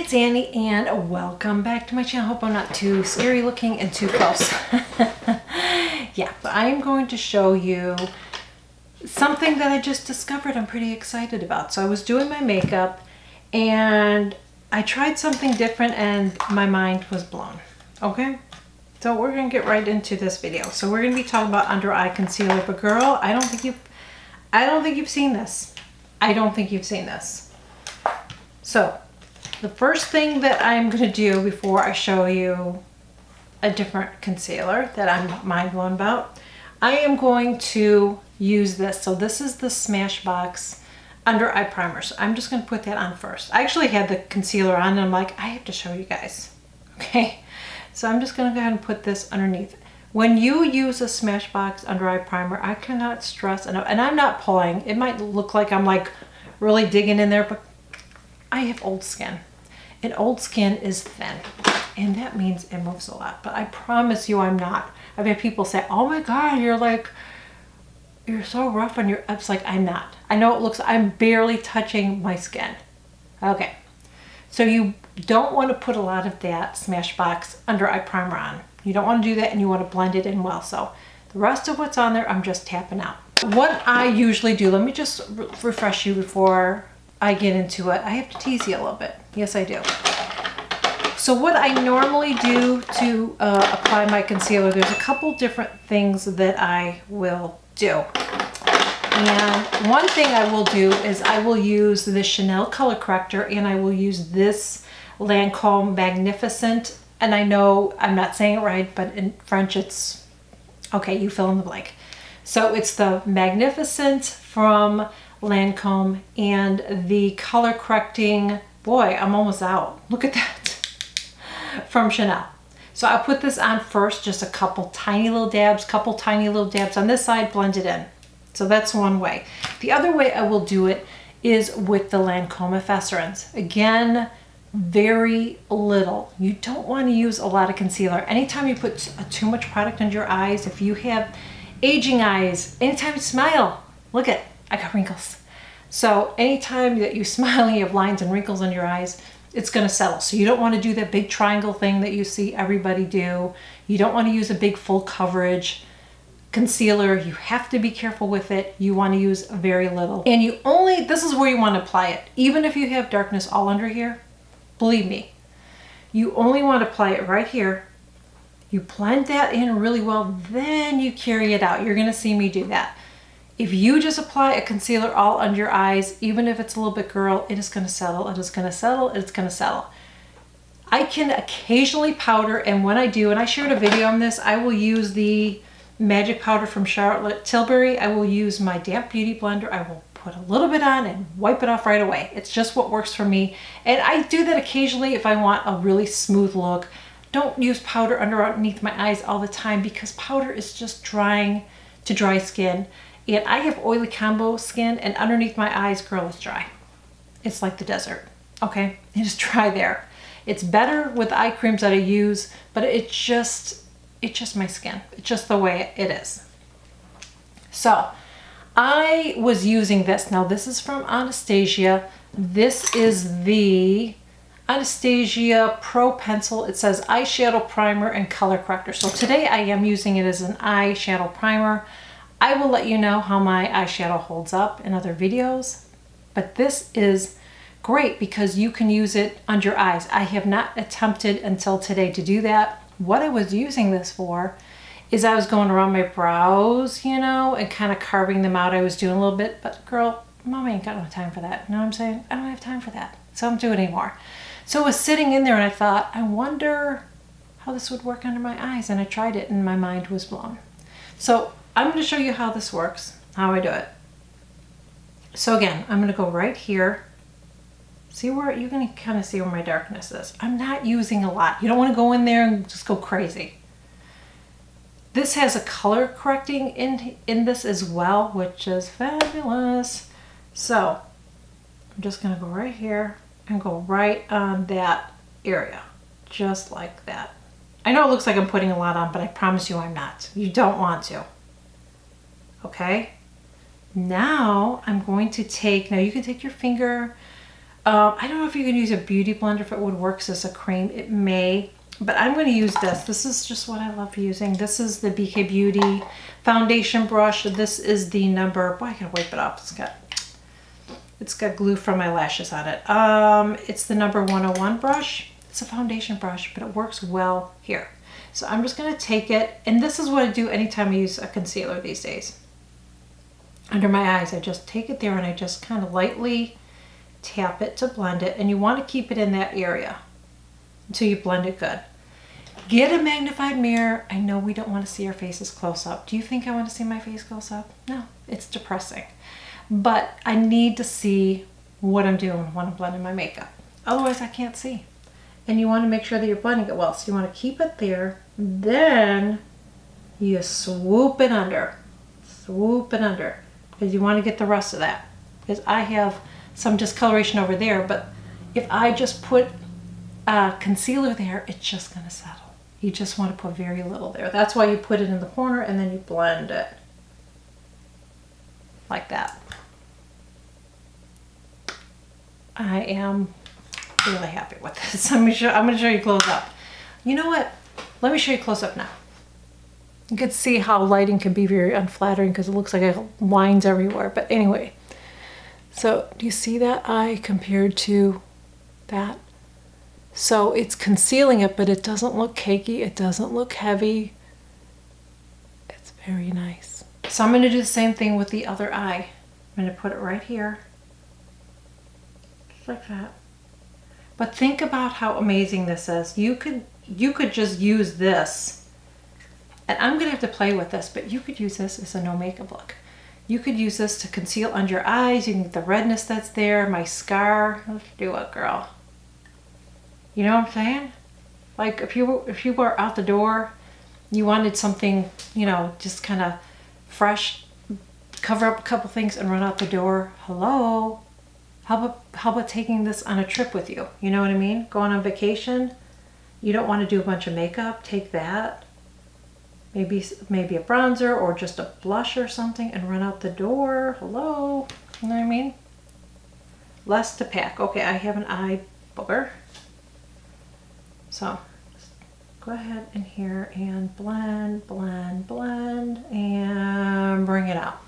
it's Annie and welcome back to my channel. Hope I'm not too scary looking and too close. Yeah, but I'm going to show you something that I just discovered I'm pretty excited about. So I was doing my makeup and I tried something different and my mind was blown. Okay, so we're gonna get right into this video. So we're gonna be talking about under eye concealer, but girl, I don't think you've seen this. I don't think you've seen this. So the first thing that I'm going to do before I show you a different concealer that I'm mind blown about, I am going to use this. So this is the Smashbox under eye primer. So I'm just going to put that on first. I actually had the concealer on and I'm like, I have to show you guys. Okay, so I'm just going to go ahead and put this underneath. When you use a Smashbox under eye primer, I cannot stress enough, and I'm not pulling. It might look like I'm like really digging in there, but I have old skin. And old skin is thin, and that means it moves a lot, but I promise you I'm not. I've had people say, oh my God, you're so rough on your lips. Like, I'm not. I know it looks, I'm barely touching my skin. Okay, so you don't want to put a lot of that Smashbox under eye primer on. You don't want to do that, and you want to blend it in well. So the rest of what's on there, I'm just tapping out. What I usually do, let me just refresh you before I get into it. I have to tease you a little bit. Yes, I do. So what I normally do to apply my concealer, there's a couple different things that I will do. And one thing I will do is I will use the Chanel color corrector, and I will use this Lancome Magnificent. And I know I'm not saying it right, but in French it's, okay, you fill in the blank. So it's the Magnificent from Lancome and the color correcting, boy, I'm almost out. Look at that, from Chanel. So I'll put this on first, just a couple tiny little dabs on this side, blend it in. So that's one way. The other way I will do it is with the Lancome Effacierants. Again, very little. You don't want to use a lot of concealer. Anytime you put too much product under your eyes, if you have aging eyes, anytime you smile, look at, I got wrinkles. So anytime that you smile and you have lines and wrinkles in your eyes, it's going to settle. So you don't want to do that big triangle thing that you see everybody do. You don't want to use a big full coverage concealer. You have to be careful with it. You want to use very little. And you only, this is where you want to apply it. Even if you have darkness all under here, believe me, you only want to apply it right here. You blend that in really well, then you carry it out. You're going to see me do that. If you just apply a concealer all under your eyes, even if it's a little bit girl, it is going to settle, it is going to settle, it's going to settle. I can occasionally powder, and when I do, and I shared a video on this, I will use the magic powder from Charlotte Tilbury. I will use my damp beauty blender. I will put a little bit on and wipe it off right away. It's just what works for me. And I do that occasionally if I want a really smooth look. Don't use powder underneath my eyes all the time, because powder is just drying to dry skin. And I have oily combo skin, and underneath my eyes, girl, it's dry. It's like the desert, okay? It is dry there. It's better with eye creams that I use, but it's just my skin. It's just the way it is. So I was using this. Now this is from Anastasia. This is the Anastasia Pro Pencil. It says eyeshadow primer and color corrector. So today I am using it as an eyeshadow primer. I will let you know how my eyeshadow holds up in other videos, but this is great because you can use it under your eyes. I have not attempted until today to do that. What I was using this for is I was going around my brows, you know, and kind of carving them out. I was doing a little bit, but girl, mom ain't got no time for that. You know what I'm saying? I don't have time for that, so I don't do it anymore. So it was sitting in there and I thought, I wonder how this would work under my eyes, and I tried it and my mind was blown. So I'm going to show you how this works, how I do it. So again, I'm going to go right here. See where, you can kind of see where my darkness is. I'm not using a lot. You don't want to go in there and just go crazy. This has a color correcting in this as well, which is fabulous. So I'm just going to go right here and go right on that area, just like that. I know it looks like I'm putting a lot on, but I promise you I'm not. You don't want to. Okay, now I'm going to take, now you can take your finger I don't know if you can use a beauty blender if it would work as a cream. It may, but I'm going to use this. This is just what I love using. This is the BK Beauty foundation brush. This is the number, boy, I gotta wipe it off. It's got glue from my lashes on it. It's the number 101 brush. It's a foundation brush, but it works well here. So I'm just gonna take it, and this is what I do anytime I use a concealer these days. Under my eyes, I just take it there and I just kind of lightly tap it to blend it, and you want to keep it in that area until you blend it good. Get a magnified mirror. I know we don't want to see our faces close up. Do you think I want to see my face close up? No, it's depressing. But I need to see what I'm doing when I'm blending my makeup. Otherwise, I can't see. And you want to make sure that you're blending it well. So you want to keep it there. Then you swoop it under. Swoop it under. Because you want to get the rest of that. Because I have some discoloration over there, but if I just put concealer there, it's just going to settle. You just want to put very little there. That's why you put it in the corner and then you blend it like that. I am really happy with this. I'm going to show you close up. You know what? Let me show you close up now. You can see how lighting can be very unflattering because it looks like it lines everywhere. But anyway, so do you see that eye compared to that? So it's concealing it, but it doesn't look cakey. It doesn't look heavy. It's very nice. So I'm going to do the same thing with the other eye. I'm going to put it right here. Just like that. But think about how amazing this is. You could just use this. And I'm going to have to play with this, but you could use this as a no makeup look. You could use this to conceal under your eyes. You can get the redness that's there, my scar. Let's do it, girl. You know what I'm saying? Like if you were out the door, you wanted something, you know, just kind of fresh, cover up a couple things and run out the door. Hello? How about taking this on a trip with you? You know what I mean? Going on vacation. You don't want to do a bunch of makeup. Take that. Maybe a bronzer or just a blush or something and run out the door. Hello? You know what I mean? Less to pack. Okay, I have an eye booger. So go ahead in here and blend, blend, blend, and bring it out.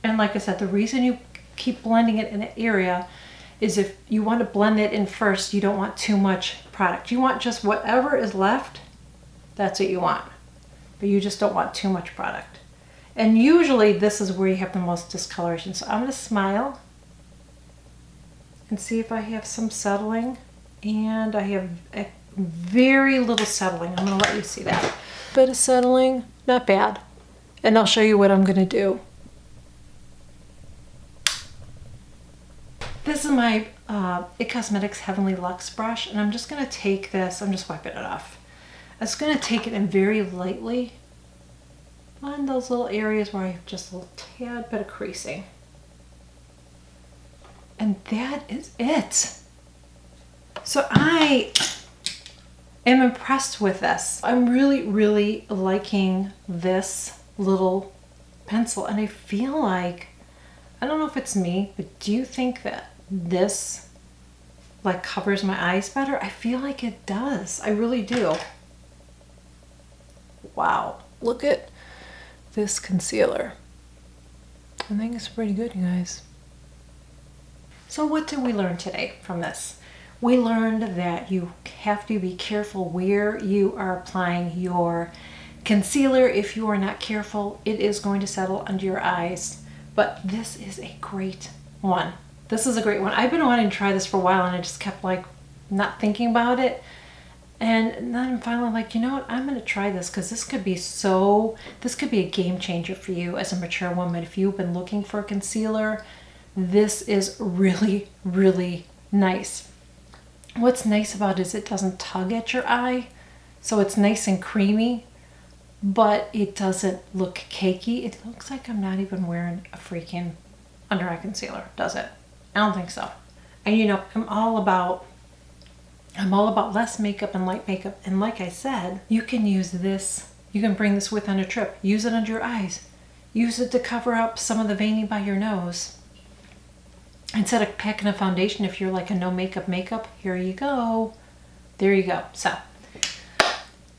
And like I said, the reason you keep blending it in an area is if you want to blend it in first, you don't want too much product. You want just whatever is left, that's what you want. But you just don't want too much product. And usually this is where you have the most discoloration. So I'm going to smile and see if I have some settling. And I have a very little settling. I'm going to let you see that. Bit of settling, not bad. And I'll show you what I'm going to do. This is my IT Cosmetics Heavenly Luxe brush, and I'm just going to take this, I'm just wiping it off. I'm just going to take it and very lightly on those little areas where I have just a little tad bit of creasing. And that is it. So I am impressed with this. I'm really, really liking this little pencil, and I feel like, I don't know if it's me, but do you think that this like covers my eyes better? I feel like it does. I really do. Wow. Look at this concealer. I think it's pretty good, you guys. So what did we learn today from this? We learned that you have to be careful where you are applying your concealer. If you are not careful, it is going to settle under your eyes. But this is a great one. This is a great one. I've been wanting to try this for a while and I just kept like not thinking about it. And then I'm finally like, you know what? I'm going to try this because this could be a game changer for you as a mature woman. If you've been looking for a concealer, this is really, really nice. What's nice about it is it doesn't tug at your eye. So it's nice and creamy, but it doesn't look cakey. It looks like I'm not even wearing a freaking under eye concealer, does it? I don't think so. And you know, I'm all about less makeup and light makeup. And like I said, you can use this, you can bring this with on a trip. Use it under your eyes. Use it to cover up some of the veining by your nose. instead of packing a foundation, if you're like a no makeup, here you go. There you go. So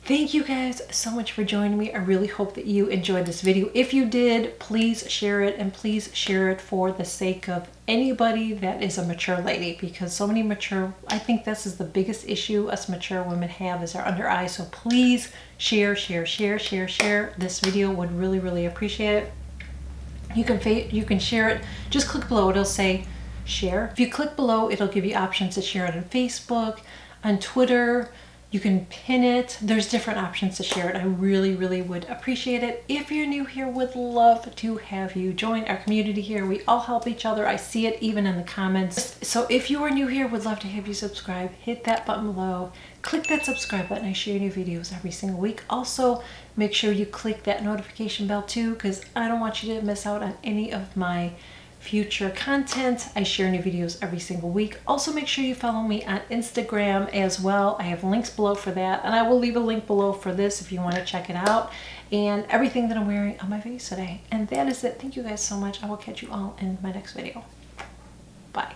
thank you guys so much for joining me. I really hope that you enjoyed this video. If you did, please share it, and please share it for the sake of anybody that is a mature lady, because so many mature, I think this is the biggest issue us mature women have, is our under eye. So please share this video. Would really appreciate it. You can share it. Just click below. It'll say share. If you click below, it'll give you options to share it on Facebook, on Twitter. You can pin it. There's different options to share it. I really would appreciate it. If you're new here, would love to have you join our community here. We all help each other. I see it even in the comments. So if you are new here, would love to have you subscribe. Hit that button below. Click that subscribe button. I share new videos every single week. Also, make sure you click that notification bell too, because I don't want you to miss out on any of my future content. I share new videos every single week. Also, make sure you follow me on Instagram as well. I have links below for that, and I will leave a link below for this if you want to check it out, and everything that I'm wearing on my face today. And that is it. Thank you guys so much. I will catch you all in my next video. Bye.